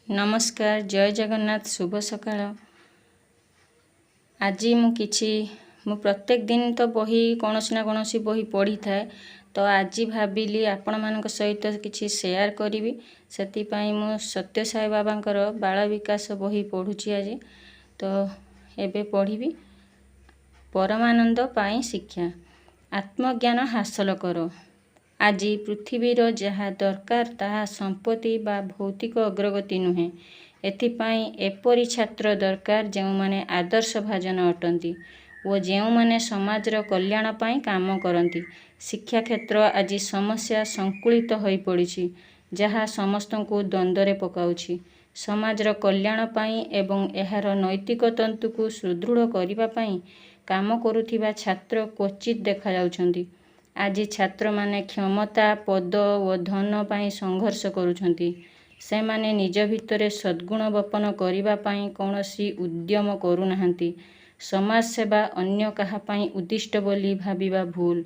नमस्कार जय जगन्नाथ शुभ सकाळ। आज मु प्रत्येक दिन तो बही कौन ना कौन बही पढ़ी थाए तो आज भाविली आपण मान सहित किसी शेयर करी से मु सत्य साई बाबांकर बाल विकास बही पढ़ुची आज तो एबे पढ़ी परमानंद पाई शिक्षा आत्मज्ञान हासिल करो। आज पृथ्वीर जहाँ दरकार ताहा संपत्ति बा भौतिक अग्रगति नुहे एथिपाई एपरी छात्र दरकार जो माने आदर्श भाजन अटंती और जो माने समाजर कल्याण पाई काम करती। शिक्षा क्षेत्र आज समस्या संकुलित होई पड़ी जहाँ समस्त को द्वंद्व पकाउछि। समाजर कल्याण पाई एवं एहार नैतिक तंतु को सुदृढ़ करबा पाई काम करुथिबा छात्र क्वचित देखा जाउछंती। आज छात्र माने क्षमता पद और धन पाई संघर्ष करुछंती। से माने निज भितरे सद्गुण वपन करिबा पाई कौनसी उद्यम करुनाहांती। समाज सेवा अन्य कहा पाई उद्दिष्ट बोली भाबिबा भूल।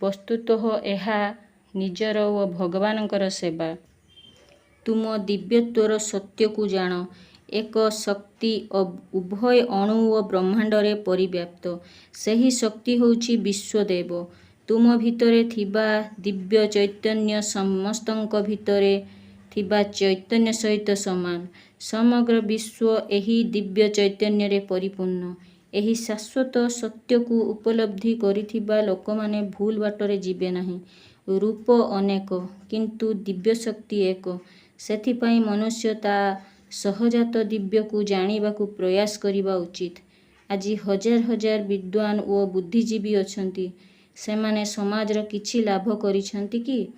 वस्तुतः एहा निजर और भगवानकर सेवा। तुम दिव्यत्वर सत्य को जान एक शक्ति उभय अणु और ब्रह्मांडरे परिव्याप्त सही शक्ति होउची विश्वदेव। तुम भितरे थिबा दिव्य चैतन्य समस्तंक भितरे थिबा चैतन्य सहित समान। समग्र विश्व एही दिव्य चैतन्य रे परिपूर्ण। एही शाश्वत सत्य को उपलब्धि करिथिबा लोक माने भूल बाटरे जीवे नाही। रूप अनेक किंतु दिव्य शक्ति एक। सेथिपाई मनुष्य ता सहजात दिव्य को जानिबा को प्रयास करिबा उचित। आज हजार हजार विद्वान और बुद्धिजीवी अछंती सेमाने समाजर किछि लाभ करिछंती कि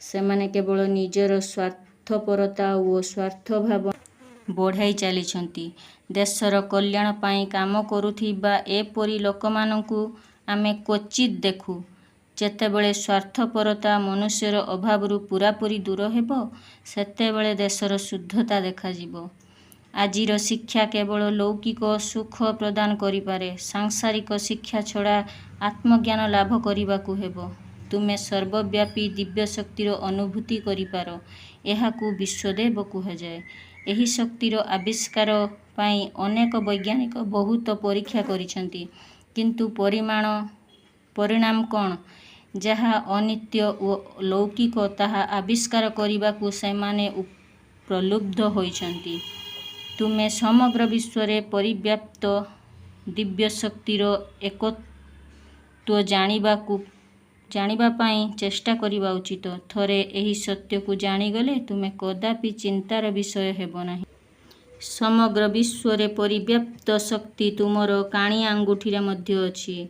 सेमाने केवल निजर स्वार्थपरता और स्वार्थ भाव बढ़ाई चलीछंती। देशर कल्याण पाई काम करुथिबा एपरि लोकमानंकु आमे क्वचित देखु। जेतेबेले स्वार्थपरता मनुष्यर अभावरु पूरापूरी दूर हेबो सेतेबेले देशर शुद्धता देखाजिबो। आजिर शिक्षा केवल लौकिक सुख प्रदान करिपारे। सांसारिक शिक्षा छड़ा आत्मज्ञान लाभ करिबाकु हेबो। तुमे सर्वव्यापी दिव्य शक्तिर अनुभूति करिपार एहाकु विश्वदेव कुहाଯାଏ। एही शक्तिर आविष्कार पाई अनेक वैज्ञानिक बहुत परीक्षा करिसंती किंतु परिणाम कौन जहाँ अनित्य और लौकिक ताहा आविष्कार करिबाकु सेमाने प्रलुब्ध होइछंती। तुमे समग्र विश्वरे परिव्याप्त दिव्य शक्तिर एकत्व जानिबा पाई चेष्टा करिबा उचित। थरे एही सत्य को जानिगले तुमे कदापि चिंतार विषय हेबो नाही। समग्र विश्वरे परिव्याप्त शक्ति तुमर काणी आंगुठीरे मध्य अछि।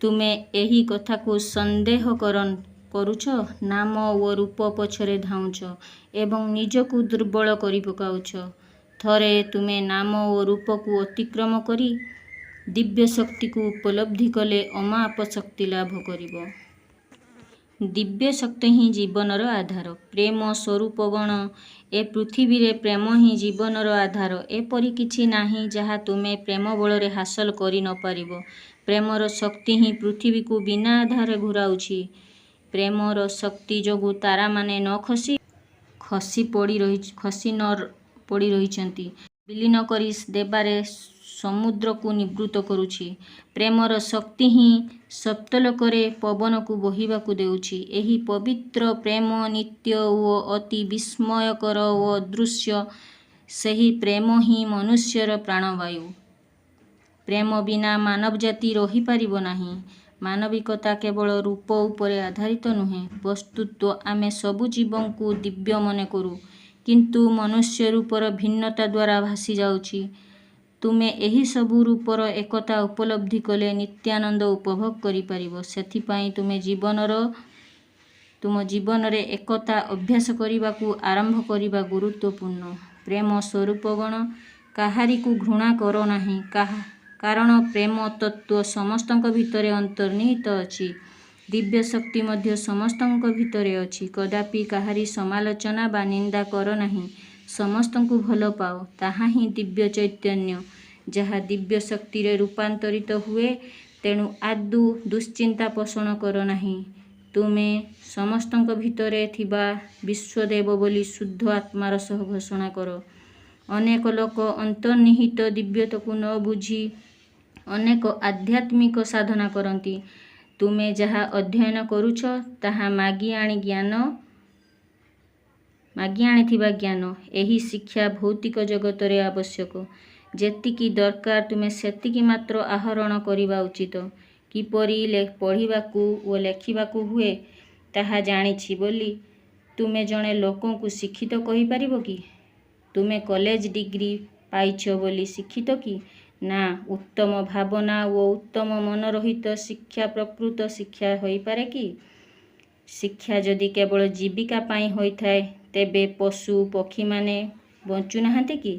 तुमे एही कथा को संदेह करुछ नाम और रूप पछरे धाउछ एवं निजकु दुर्बल करि पकाउछ। थरे तुमे नाम और रूप को अतिक्रम करी दिव्य शक्ति को उपलब्धि कले अमाप शक्ति लाभ करिबो। दिव्य शक्ति ही जीवनर आधार। प्रेम स्वरूप गण ए पृथ्वी रे प्रेम ही जीवनर आधार। एपरि किछि नाही जहा तुमे प्रेम बलरे हासिल करि न पारिबो। प्रेमर शक्ति ही पृथ्वी को बिना आधार घुराउछि। प्रेमर शक्ति जोगु तारा माने न खसी पड़ी रहिछंती। विलीन करी देबारे समुद्र को निवृत्त करुछि। प्रेमर शक्ति ही सप्तलोकरे पवन को बहिबाकु देउछि। एही पवित्र प्रेम नित्य और अति विस्मयकर और दृश्य। सही प्रेम ही मनुष्यर प्राणवायु। प्रेम बिना मानव जाति रही पारिबो नाही। मानविकता केवल रूप उपरे आधारित नुहे। वस्तुत्व आमे सबु जीवों को दिव्य मने करू किंतु मनुष्य रूपर भिन्नता द्वारा भासी जाउछि। तुमे एही सबु रूपर एकता उपलब्धि कले नित्यानंद उपभोग करि पारिबो। सेथिपाई तुम जीवन रे एकता अभ्यास करिबाकु आरंभ करिबा गुरुत्वपूर्ण। प्रेम स्वरूपगण काहारी को घृणा करो नाही कारण प्रेम तत्व समस्तंक भितरे अंतर्निहित अछि। दिव्य शक्ति मध्य समस्तंक भितरे अछि। कदापि काहारी समालोचना बा निंदा करो नाही। समस्तंकु भल पाओ ताहा ही दिव्य चैतन्य जहाँ दिव्य शक्ति रे रूपांतरित हुए। तेणु आदु दुश्चिंता पोषण करो नाही। तुमे समस्तंक भितरे थिबा विश्वदेव बोली शुद्ध आत्मार सह घोषणा करो। ଅନେକ ଲୋକ ଅନ୍ତର୍ନିହିତ ଦିବ୍ୟତାକୁ ନ ବୁଝି ଅନେକ ଆଧ୍ୟାତ୍ମିକ ସାଧନା କରନ୍ତି। ତୁମେ ଯାହା ଅଧ୍ୟୟନ କରୁଛ ତାହା ମାଗି ଆଣିଥିବା ଜ୍ଞାନ। ଏହି ଶିକ୍ଷା ଭୌତିକ ଜଗତରେ ଆବଶ୍ୟକ। ଯେତିକି ଦରକାର ତୁମେ ସେତିକି ମାତ୍ର ଆହରଣ କରିବା ଉଚିତ। କିପରି ପଢ଼ିବାକୁ ଓ ଲେଖିବାକୁ ହୁଏ ତାହା ଜାଣିଛି ବୋଲି ତୁମେ ଜଣେ ଲୋକଙ୍କୁ ଶିକ୍ଷିତ କହିପାରିବ କି? ତୁମେ କଲେଜ ଡିଗ୍ରୀ ପାଇଛ ବୋଲି ଶିକ୍ଷିତ କି? ନା, ଉତ୍ତମ ଭାବନା ଓ ଉତ୍ତମ ମନୋରହିତ ଶିକ୍ଷା ପ୍ରକୃତ ଶିକ୍ଷା ହୋଇପାରେ କି? ଶିକ୍ଷା ଯଦି କେବଳ ଜୀବିକା ପାଇଁ ହୋଇଥାଏ ତେବେ ପଶୁ ପକ୍ଷୀମାନେ ବଞ୍ଚୁନାହାନ୍ତି କି?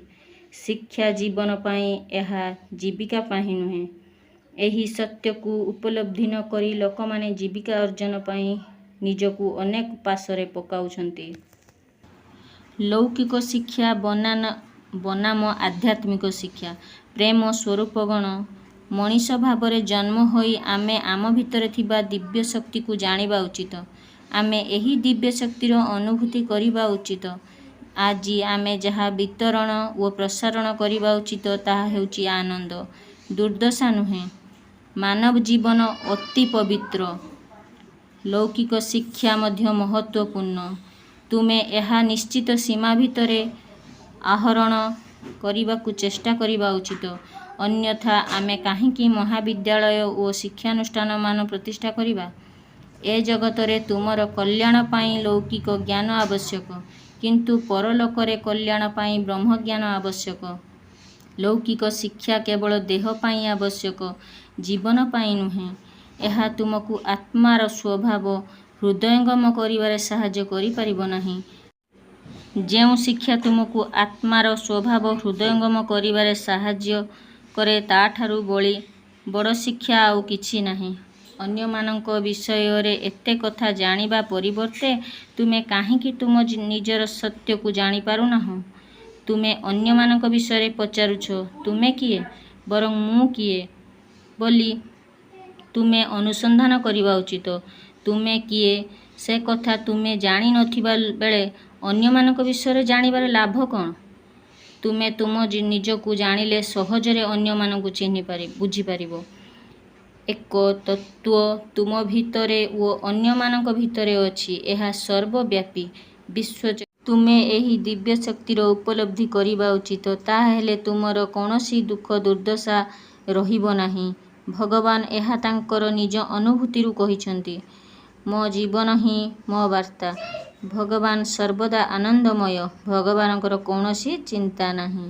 ଶିକ୍ଷା ଜୀବନ ପାଇଁ, ଏହା ଜୀବିକା ପାଇଁ ନୁହେଁ। ଏହି ସତ୍ୟକୁ ଉପଲବ୍ଧି ନ କରି ଲୋକମାନେ ଜୀବିକା ଅର୍ଜନ ପାଇଁ ନିଜକୁ ଅନେକ ପାଶରେ ପକାଉଛନ୍ତି। ଲୌକିକ ଶିକ୍ଷା ବନାମ ଆଧ୍ୟାତ୍ମିକ ଶିକ୍ଷା। ପ୍ରେମ ସ୍ୱରୂପଗଣ ମଣିଷ ଭାବରେ ଜନ୍ମ ହୋଇ ଆମେ ଆମ ଭିତରେ ଥିବା ଦିବ୍ୟ ଶକ୍ତିକୁ ଜାଣିବା ଉଚିତ। ଆମେ ଏହି ଦିବ୍ୟ ଶକ୍ତିର ଅନୁଭୂତି କରିବା ଉଚିତ। ଆଜି ଆମେ ଯାହା ବିତରଣ ଓ ପ୍ରସାରଣ କରିବା ଉଚିତ ତାହା ହେଉଛି ଆନନ୍ଦ, ଦୁର୍ଦ୍ଦଶା ନୁହେଁ। ମାନବ ଜୀବନ ଅତି ପବିତ୍ର। ଲୌକିକ ଶିକ୍ଷା ମଧ୍ୟ ମହତ୍ତ୍ୱପୂର୍ଣ୍ଣ। ତୁମେ ଏହା ନିଶ୍ଚିତ ସୀମା ଭିତରେ ଆହରଣ କରିବାକୁ ଚେଷ୍ଟା କରିବା ଉଚିତ। ଅନ୍ୟଥା ଆମେ କାହିଁକି ମହାବିଦ୍ୟାଳୟ ଓ ଶିକ୍ଷାନୁଷ୍ଠାନମାନ ପ୍ରତିଷ୍ଠା କରିବା? ଏ ଜଗତରେ ତୁମର କଲ୍ୟାଣ ପାଇଁ ଲୌକିକ ଜ୍ଞାନ ଆବଶ୍ୟକ, କିନ୍ତୁ ପରଲୋକରେ କଲ୍ୟାଣ ପାଇଁ ବ୍ରହ୍ମଜ୍ଞାନ ଆବଶ୍ୟକ। ଲୌକିକ ଶିକ୍ଷା କେବଳ ଦେହ ପାଇଁ ଆବଶ୍ୟକ, ଜୀବନ ପାଇଁ ନୁହେଁ। ଏହା ତୁମକୁ ଆତ୍ମାର ସ୍ୱଭାବ ହୃଦୟଙ୍ଗମ କରିବାରେ ସାହାଯ୍ୟ କରିପାରିବ ନାହିଁ। ଯେଉଁ ଶିକ୍ଷା ତୁମକୁ ଆତ୍ମାର ସ୍ୱଭାବ ହୃଦୟଙ୍ଗମ କରିବାରେ ସାହାଯ୍ୟ କରେ ତାଠାରୁ ବଡ଼ ଶିକ୍ଷା ଆଉ କିଛି ନାହିଁ। ଅନ୍ୟମାନଙ୍କ ବିଷୟରେ ଏତେ କଥା ଜାଣିବା ପରିବର୍ତ୍ତେ ତୁମେ କାହିଁକି ତୁମ ନିଜର ସତ୍ୟକୁ ଜାଣିପାରୁନାହଁ? ତୁମେ ଅନ୍ୟମାନଙ୍କ ବିଷୟରେ ପଚାରୁଛ, ତୁମେ କିଏ? ବରଂ ମୁଁ କିଏ ବୋଲି ତୁମେ ଅନୁସନ୍ଧାନ କରିବା ଉଚିତ। ତୁମେ କିଏ ସେ କଥା ତୁମେ ଜାଣି ନଥିବା ବେଳେ ଅନ୍ୟମାନଙ୍କ ବିଷୟରେ ଜାଣିବାର ଲାଭ କ'ଣ? ତୁମେ ତୁମ ନିଜକୁ ଜାଣିଲେ ସହଜରେ ଅନ୍ୟମାନଙ୍କୁ ବୁଝିପାରିବ। ଏକ ତତ୍ତ୍ୱ ତୁମ ଭିତରେ ଓ ଅନ୍ୟମାନଙ୍କ ଭିତରେ ଅଛି। ଏହା ସର୍ବବ୍ୟାପୀ, ବିଶ୍ୱବ୍ୟାପୀ। ତୁମେ ଏହି ଦିବ୍ୟ ଶକ୍ତିର ଉପଲବ୍ଧି କରିବା ଉଚିତ। ତାହାହେଲେ ତୁମର କୌଣସି ଦୁଃଖ ଦୁର୍ଦ୍ଦଶା ରହିବ ନାହିଁ। ଭଗବାନ ଏହା ତାଙ୍କର ନିଜ ଅନୁଭୂତିରୁ କହିଛନ୍ତି। ମୋ ଜୀବନ ହିଁ ମୋ ବାର୍ତ୍ତା। ଭଗବାନ ସର୍ବଦା ଆନନ୍ଦମୟ। ଭଗବାନଙ୍କର କୌଣସି ଚିନ୍ତା ନାହିଁ।